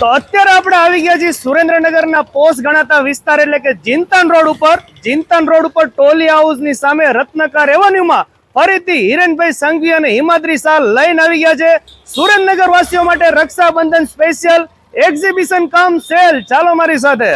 તો અત્યારે આપણે આવી ગયા છીએ સુરેન્દ્રનગરના પોસ્ટ ગણાતા વિસ્તાર એટલે કે જીનતાન રોડ ઉપર ટોલી હાઉસની સામે રત્નકાર એવન્યુમાં ફરીથી હિરેનભાઈ સંઘવી અને હિમાદ્રી શાહ લઈને આવી ગયા છે સુરેન્દ્રનગર વાસીઓ માટે Rakshabandhan special exhibition cum sale. ચાલો મારી સાથે.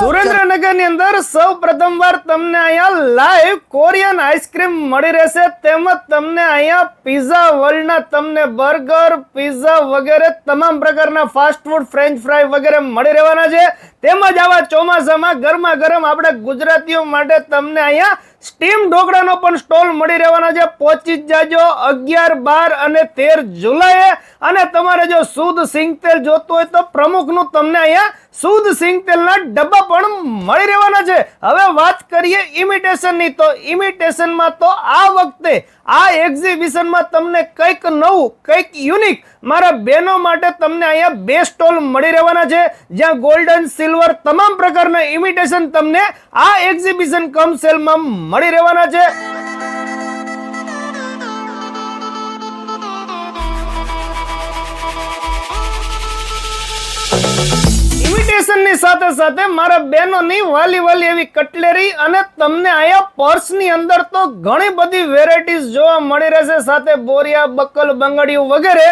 સુરેન્દ્રનગર ની અંદર સૌ પ્રથમવાર તમને અહીંયા લાઈવ કોરિયન આઈસ્ક્રીમ મળી રહેશે, તેમજ તમને અહીંયા પીઝા વર્લ્ડ ના તમને બર્ગર, પીઝા વગેરે તમામ પ્રકારના ફાસ્ટ ફૂડ, ફ્રેન્ચ ફ્રાય વગેરે મળી રહેવાના છે. તેમજ આવા ચોમાસામાં ગરમા ગરમ આપણે ગુજરાતીઓ માટે તમને અહીંયા સ્ટીમ ઢોકળાનો પણ સ્ટોલ મળી રહેવાનો છે. પહોંચી જ જાજો 11, 12 અને 13 જુલાઈએ. અને તમારે જો શુદ્ધ સિંગ તેલ જોતું હોય તો પ્રમુખનું તમને અહીંયા શુદ્ધ સિંગ તેલના ડબ્બા પણ મળી રહેવાના છે. હવે વાત કરીએ ઇમિટેશનની, તો ઇમિટેશનમાં તો આ વખતે આ એક્ઝિબિશનમાં તમને કંઈક નવું, કંઈક યુનિક મારા બહેનો માટે તમને અહીંયા 2 સ્ટોલ મળી રહેવાના છે, જ્યાં ગોલ્ડન, સિલ્વર તમામ પ્રકારના ઇમિટેશન તમને આ એક્ઝિબિશન કમ સેલમાં મળી રહેવાના છે. ઇમિટેશનની સાથે સાથે મારા બહેનોની વાલી એવી કટલેરી અને તમને અહીંયા પર્સની અંદર તો ઘણી બધી વેરાયટીઝ જોવા મળી રહેશે. સાથે બોરિયા, બક્કલ, બંગડીયું વગેરે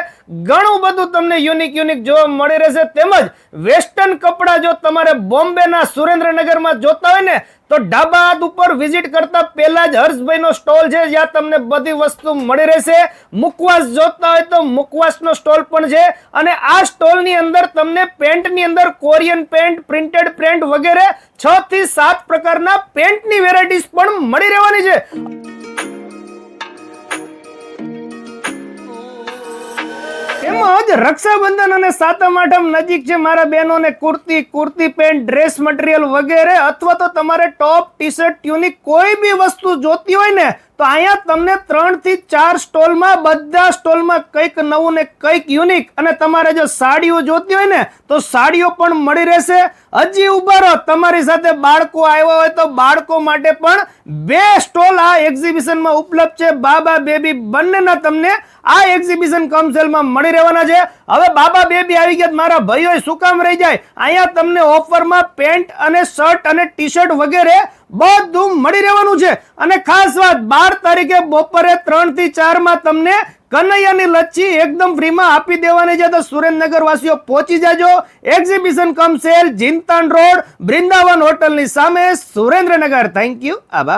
ઘણું બધું તમને યુનિક જોવા મળી રહેશે. તેમજ વેસ્ટર્ન કપડા જો તમારે બોમ્બેના સુરેન્દ્રનગરમાં જોતા હોય ને તો ઢાબા હાથ ઉપર વિઝિટ કરતા પહેલા જ હર્ષભાઈનો સ્ટોલ છે, જ્યાં તમને બધી વસ્તુ મળી રહેશે. મુખવાસ જોતા હોય તો મુખવાસનો સ્ટોલ પણ છે. અને આ સ્ટોલની અંદર તમને પેન્ટની અંદર કોરિયન પેન્ટ, પ્રિન્ટેડ પેન્ટ વગેરે 6 થી 7 પ્રકારના પેન્ટની વેરાયટીઝ પણ મળી રહેવાની છે. તેમજ રક્ષાબંધન અને સાતમ આઠમ નજીક છે. મારા બહેનોને કુર્તી પેન્ટ, ડ્રેસ મટીરિયલ વગેરે અથવા તો તમારે ટોપ, ટી શર્ટ, ટ્યુનિક કોઈ બી વસ્તુ જોતી હોય ને તો અહીંયા તમને 3 થી 4 સ્ટોલમાં, બધા સ્ટોલમાં કંઈક નવું ને કંઈક યુનિક. અને તમારે જો સાડીઓ જોતી હોય ને તો સાડીઓ પણ મળી રહેશે. હજી ઉભા રહો, તમારી સાથે બાળકો આવ્યા હોય તો બાળકો માટે પણ 2 સ્ટોલ આ એક્ઝિબિશનમાં ઉપલબ્ધ છે. બાબા બેબી બંનેના તમને આ એક્ઝિબિશન કમ સેલમાં મળી રહેવાના છે. હવે બાબા બેબી આવી ગયા, મારા ભાઈઓ શું કામ રહી જાય? અહીંયા તમને ઓફરમાં પેન્ટ અને શર્ટ અને ટી શર્ટ વગેરે બધું મળી રહેવાનું છે. અને ખાસ વાત, 12 તારીખે બપોરે 3 થી 4 માં તમને કનૈયાની લચ્છી એકદમ ફ્રીમાં આપી દેવાની છે. તો સુરેન્દ્રનગર વાસીઓ પહોંચી જાજો. Exhibition cum cell, જીનતાન road, Vrindavan હોટલની સામે, સુરેન્દ્રનગર. Thank you. આભાર.